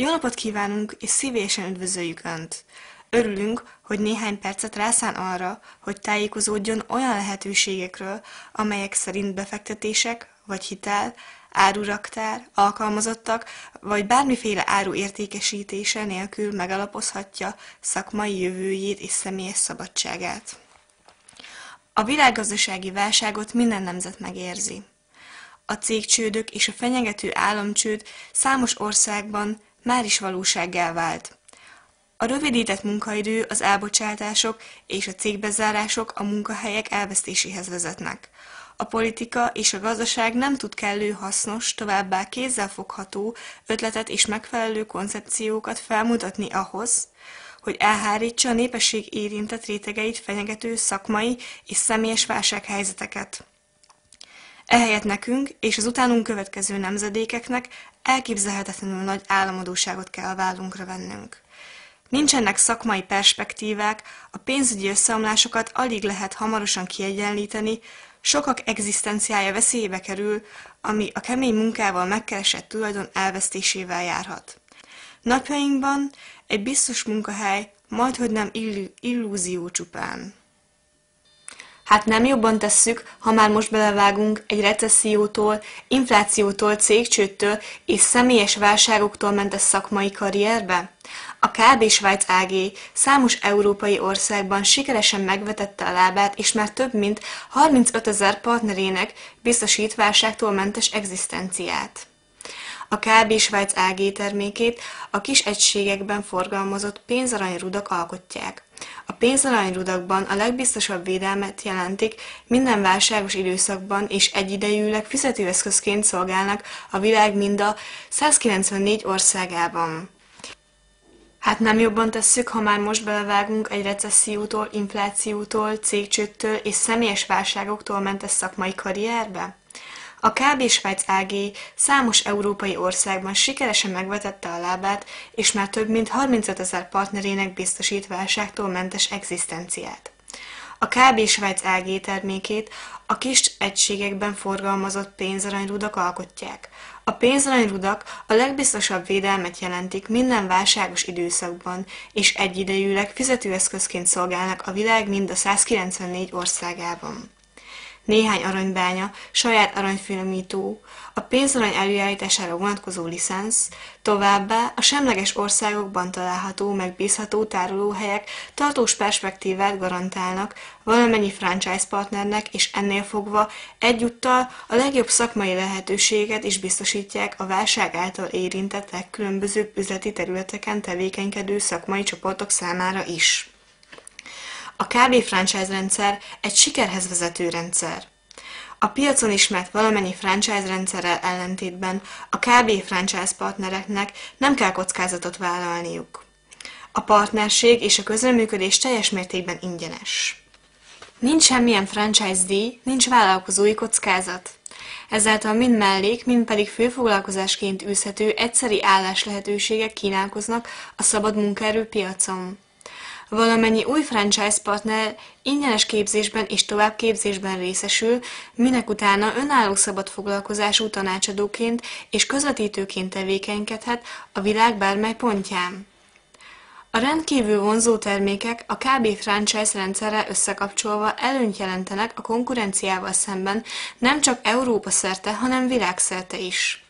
Jó napot kívánunk, és szívélyesen üdvözöljük Önt! Örülünk, hogy néhány percet rászán arra, hogy tájékozódjon olyan lehetőségekről, amelyek szerint befektetések vagy hitel, áruraktár, alkalmazottak vagy bármiféle áru értékesítése nélkül megalapozhatja szakmai jövőjét és személyes szabadságát. A világgazdasági válságot minden nemzet megérzi. A cégcsődök és a fenyegető államcsőd számos országban már is valósággá vált. A rövidített munkaidő, az elbocsátások és a cégbezárások a munkahelyek elvesztéséhez vezetnek. A politika és a gazdaság nem tud kellő hasznos, továbbá kézzelfogható ötletet és megfelelő koncepciókat felmutatni ahhoz, hogy elhárítsa a népesség érintett rétegeit fenyegető szakmai és személyes válsághelyzeteket. Ehelyett nekünk és az utánunk következő nemzedékeknek elképzelhetetlenül nagy államadósságot kell a vállunkra vennünk. Nincsenek szakmai perspektívák, a pénzügyi összeomlásokat alig lehet hamarosan kiegyenlíteni, sokak egzisztenciája veszélybe kerül, ami a kemény munkával megkeresett tulajdon elvesztésével járhat. Napjainkban egy biztos munkahely majdhogy nem illúzió csupán. Hát nem jobban tesszük, ha már most belevágunk egy recessziótól, inflációtól, cégcsődtől és személyes válságoktól mentes szakmai karrierbe? A KB Schweiz AG számos európai országban sikeresen megvetette a lábát, és már több mint 35 000 partnerének biztosít válságtól mentes egzisztenciát. A KB Schweiz AG termékét a kis egységekben forgalmazott pénzaranyrudak alkotják. A pénzarányrudakban a legbiztosabb védelmet jelentik, minden válságos időszakban és egyidejűleg fizetőeszközként szolgálnak a világ mind a 194 országában. Hát nem jobban tesszük, ha már most belevágunk egy recessziótól, inflációtól, cégcsődtől és személyes válságoktól mentes szakmai karrierbe? A KB Schweiz AG számos európai országban sikeresen megvetette a lábát, és már több mint 35 000 partnerének biztosít válságtól mentes egzisztenciát. A KB Schweiz AG termékét a kis egységekben forgalmazott pénzaranyrudak alkotják. A pénzaranyrudak a legbiztosabb védelmet jelentik minden válságos időszakban, és egyidejűleg fizetőeszközként szolgálnak a világ mind a 194 országában. Néhány aranybánya, saját aranyfinomító, a pénzarany előállítására vonatkozó licensz, továbbá a semleges országokban található, megbízható tárolóhelyek tartós perspektívát garantálnak valamennyi franchise partnernek, és ennél fogva egyúttal a legjobb szakmai lehetőséget is biztosítják a válság által érintett legkülönbözőbb üzleti területeken tevékenykedő szakmai csoportok számára is. A KB franchise rendszer egy sikerhez vezető rendszer. A piacon ismert valamennyi franchise rendszerrel ellentétben a KB franchise partnereknek nem kell kockázatot vállalniuk. A partnerség és a közreműködés teljes mértékben ingyenes. Nincs semmilyen franchise díj, nincs vállalkozói kockázat. Ezáltal mind mellék, mind pedig főfoglalkozásként űzhető egyszeri álláslehetőségek kínálkoznak a szabad munkaerő piacon. Valamennyi új franchise partner ingyenes képzésben és továbbképzésben részesül, minek utána önálló szabad foglalkozású tanácsadóként és közvetítőként tevékenykedhet a világ bármely pontján. A rendkívül vonzó termékek a KB franchise rendszerrel összekapcsolva előnyt jelentenek a konkurenciával szemben nem csak Európa szerte, hanem világszerte is.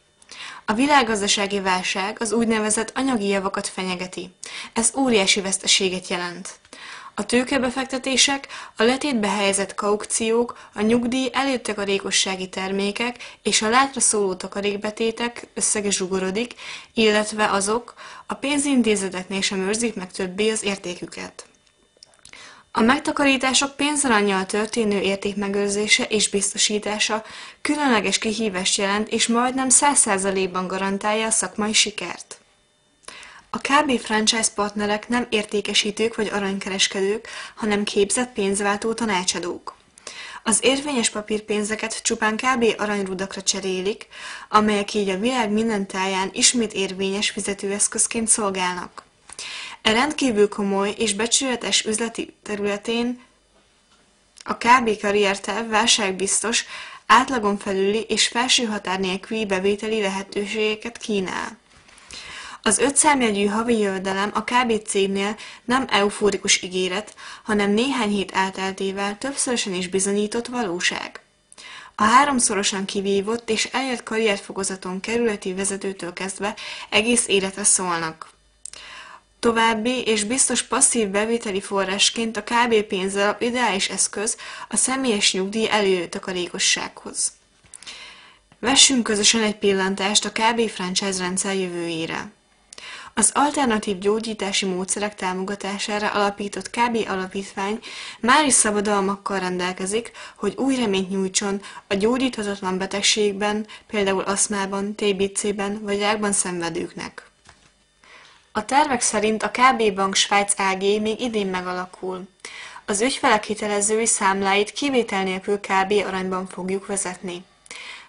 A világgazdasági válság az úgynevezett anyagi javakat fenyegeti. Ez óriási veszteséget jelent. A tőkebefektetések, a letétbe helyezett kaukciók, a nyugdíj előtakarékossági termékek és a látra szóló takarékbetétek összege zsugorodik, illetve azok a pénzintézeteknél sem őrzik meg többé az értéküket. A megtakarítások pénzarannyal történő értékmegőrzése és biztosítása különleges kihívást jelent, és majdnem 100%-ban garantálja a szakmai sikert. A KB franchise partnerek nem értékesítők vagy aranykereskedők, hanem képzett pénzváltó tanácsadók. Az érvényes papírpénzeket csupán KB aranyrudakra cserélik, amelyek így a világ minden táján ismét érvényes fizetőeszközként szolgálnak. E rendkívül komoly és becsületes üzleti területén a KB karrierterv válságbiztos, átlagon felüli és felső határ nélküli bevételi lehetőségeket kínál. Az 5 számjegyű havi jövedelem a KB cégnél nem eufórikus ígéret, hanem néhány hét elteltével többszörösen is bizonyított valóság. A háromszorosan kivívott és elért karrierfokozaton kerületi vezetőtől kezdve egész életre szólnak. További és biztos passzív bevételi forrásként a KB pénzalap ideális eszköz a személyes nyugdíj előtakarékossághoz. Vessünk közösen egy pillantást a KB franchise rendszer jövőjére. Az alternatív gyógyítási módszerek támogatására alapított KB alapítvány már is szabadalmakkal rendelkezik, hogy új reményt nyújtson a gyógyíthatatlan betegségben, például aszmában, TBC-ben vagy rákban szenvedőknek. A tervek szerint a KB Bank Svájc AG még idén megalakul. Az ügyfelek hitelezői számláit kivétel nélkül KB aranyban fogjuk vezetni.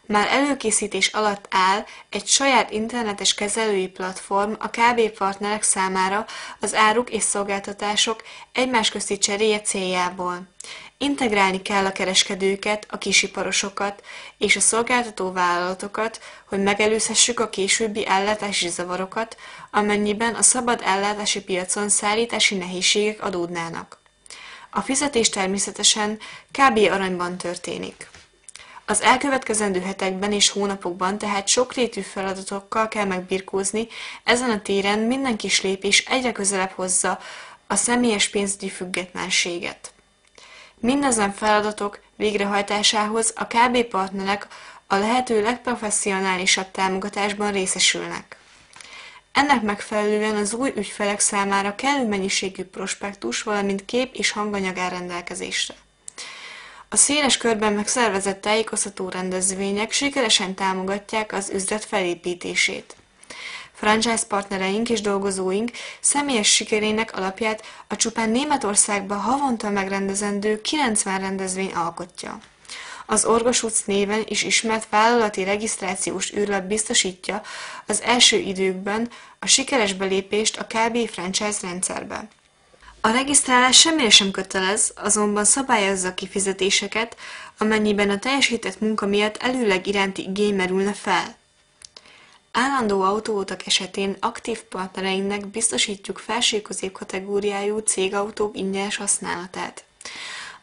Már előkészítés alatt áll egy saját internetes kezelői platform a KB partnerek számára az áruk és szolgáltatások egymás közti cseréje céljából. Integrálni kell a kereskedőket, a kisiparosokat és a szolgáltató vállalatokat, hogy megelőzhessük a későbbi ellátási zavarokat, amennyiben a szabad ellátási piacon szállítási nehézségek adódnának. A fizetés természetesen KB aranyban történik. Az elkövetkezendő hetekben és hónapokban tehát sokrétű feladatokkal kell megbirkózni, ezen a téren minden kis lépés egyre közelebb hozza a személyes pénzügyi függetlenséget. Mindezen feladatok végrehajtásához a KB partnerek a lehető legprofesszionálisabb támogatásban részesülnek. Ennek megfelelően az új ügyfelek számára kellő mennyiségű prospektus, valamint kép és hanganyag áll rendelkezésre. A széles körben megszervezett tájékoztató rendezvények sikeresen támogatják az üzlet felépítését. Franchise partnereink és dolgozóink személyes sikerének alapját a csupán Németországban havonta megrendezendő 90 rendezvény alkotja. Az Orgos utc néven is ismert vállalati regisztrációs űrlap biztosítja az első időkben a sikeres belépést a KB franchise rendszerbe. A regisztrálás semmire sem kötelez, azonban szabályozza a kifizetéseket, amennyiben a teljesített munka miatt előleg iránti igény merülne fel. Állandó autóutak esetén aktív partnereinknek biztosítjuk felső-közép kategóriájú cégautók ingyenes használatát.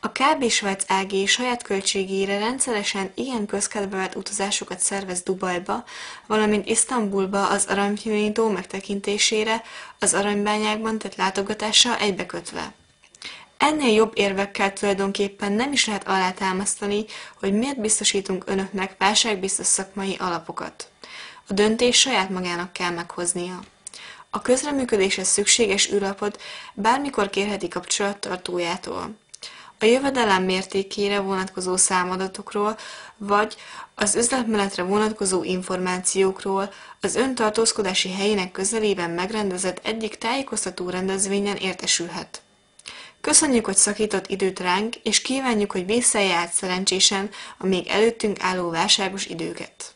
A KB Svájc AG saját költségére rendszeresen igen közkedvelt utazásokat szervez Dubajba, valamint Isztambulba az aranyfinomító megtekintésére, az aranybányákban tett látogatással egybekötve. Ennél jobb érvekkel tulajdonképpen nem is lehet alátámasztani, hogy miért biztosítunk önöknek válságbiztos szakmai alapokat. A döntés saját magának kell meghoznia. A közreműködéshez szükséges űrlapot bármikor kérheti kapcsolattartójától. A jövedelem mértékére vonatkozó számadatokról, vagy az üzletmenetre vonatkozó információkról az ön tartózkodási helyének közelében megrendezett egyik tájékoztató rendezvényen értesülhet. Köszönjük, hogy szakított időt ránk, és kívánjuk, hogy vészelje át szerencsésen a még előttünk álló válságos időket.